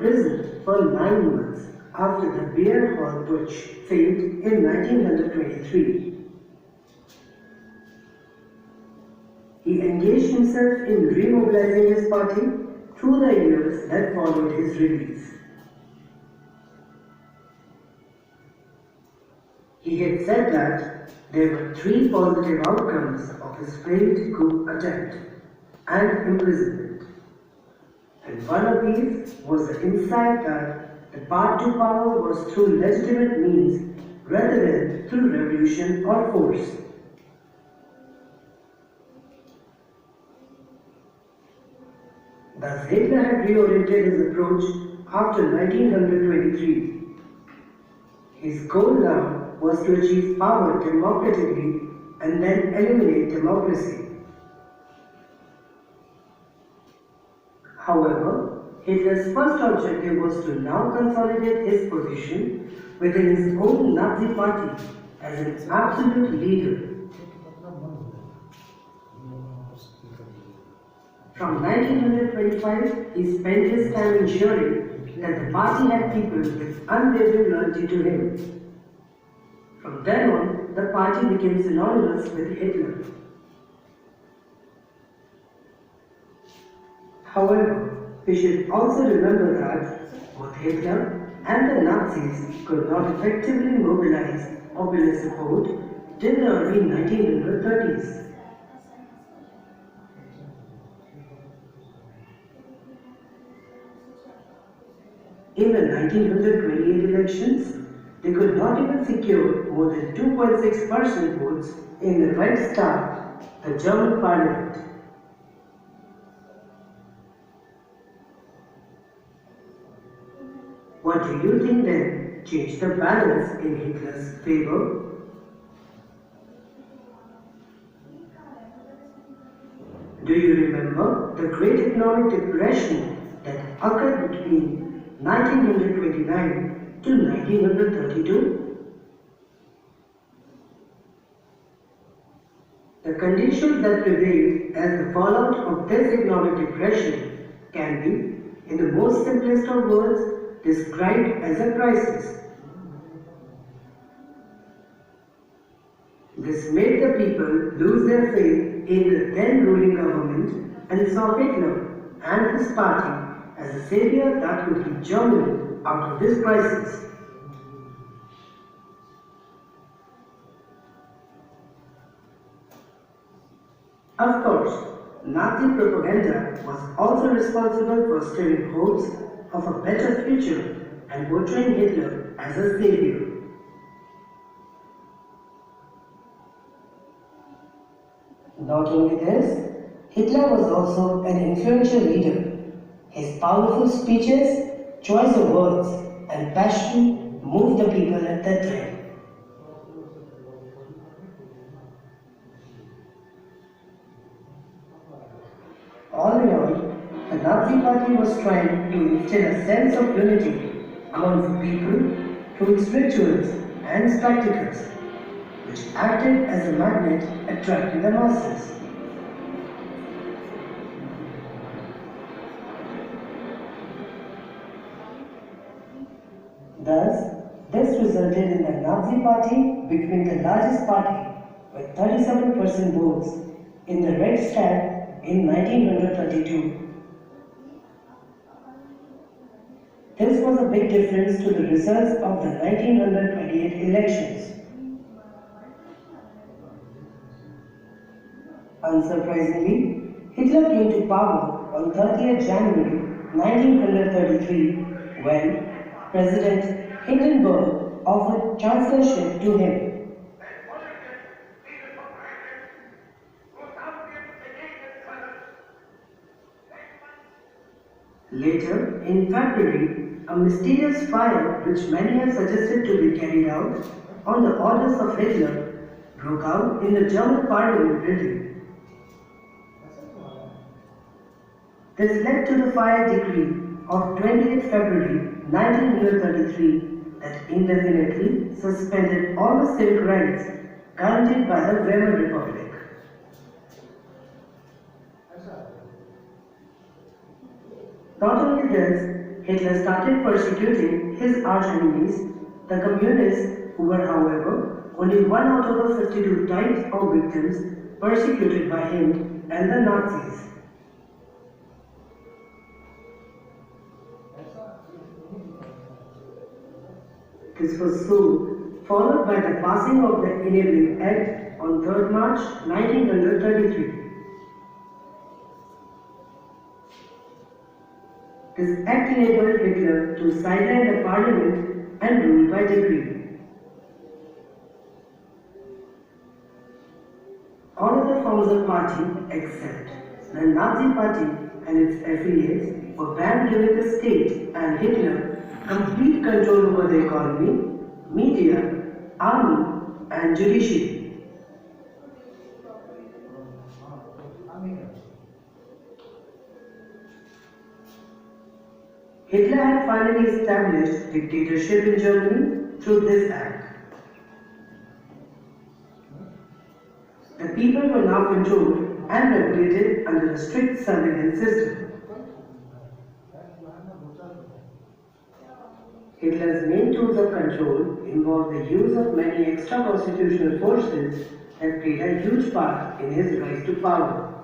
imprisoned for 9 months after the Beer Hall Putsch failed in 1923. He engaged himself in remobilizing his party through the years that followed his release. He had said that there were 3 positive outcomes of his failed coup attempt and imprisonment. And one of these was the insight that the path to power was through legitimate means rather than through revolution or force. Thus Hitler had reoriented his approach after 1923. His goal now was to achieve power democratically and then eliminate democracy. However, Hitler's first objective was to now consolidate his position within his own Nazi party as an absolute leader. From 1925, he spent his time ensuring that the party had people with unwavering loyalty to him. From then on, the party became synonymous with Hitler. However, we should also remember that both Hitler and the Nazis could not effectively mobilize popular support till the early 1930s. In the 1928 elections, they could not even secure more than 2.6% votes in the Reichstag, the German parliament. What do you think then changed the balance in Hitler's favor? Do you remember the Great Economic Depression that occurred between 1929 to 1932? The conditions that prevailed as the fallout of this economic depression can be, in the most simplest of words, described as a crisis. This made the people lose their faith in the then ruling government and saw Hitler and his party as a savior that would keep Germany out of this crisis. Of course, Nazi propaganda was also responsible for stirring hopes of a better future and portraying Hitler as a savior. Not only this, Hitler was also an influential leader. His powerful speeches, choice of words, and passion moved the people at that time. All in all, the Nazi Party was trying to instill a sense of unity among the people through its rituals and spectacles, which acted as a magnet attracting the masses. Thus, this resulted in the Nazi Party becoming the largest party with 37% votes in the Reichstag in 1932. This was a big difference to the results of the 1928 elections. Unsurprisingly, Hitler came to power on 30th January 1933 when President Hindenburg offered chancellorship to him. Later, in February, a mysterious fire which many have suggested to be carried out on the orders of Hitler broke out in the German Parliament building. This led to the fire decree of 20th February 1933 that indefinitely suspended all the civic rights guaranteed by the Weimar Republic. Not only this, Hitler started persecuting his arch-enemies, the communists, who were, however, only one out of the 52 types of victims persecuted by him and the Nazis. This was soon followed by the passing of the Enabling Act on 3rd March 1933. This act enabled Hitler to sideline the parliament and rule by decree. All other forms of party except the Nazi Party and its affiliates were banned, giving the state and Hitler complete control over the economy, media, army, and judiciary. Hitler had finally established dictatorship in Germany through this act. The people were now controlled and regulated under a strict surveillance system. Hitler's main tools of control involved the use of many extra-constitutional forces that played a huge part in his rise to power.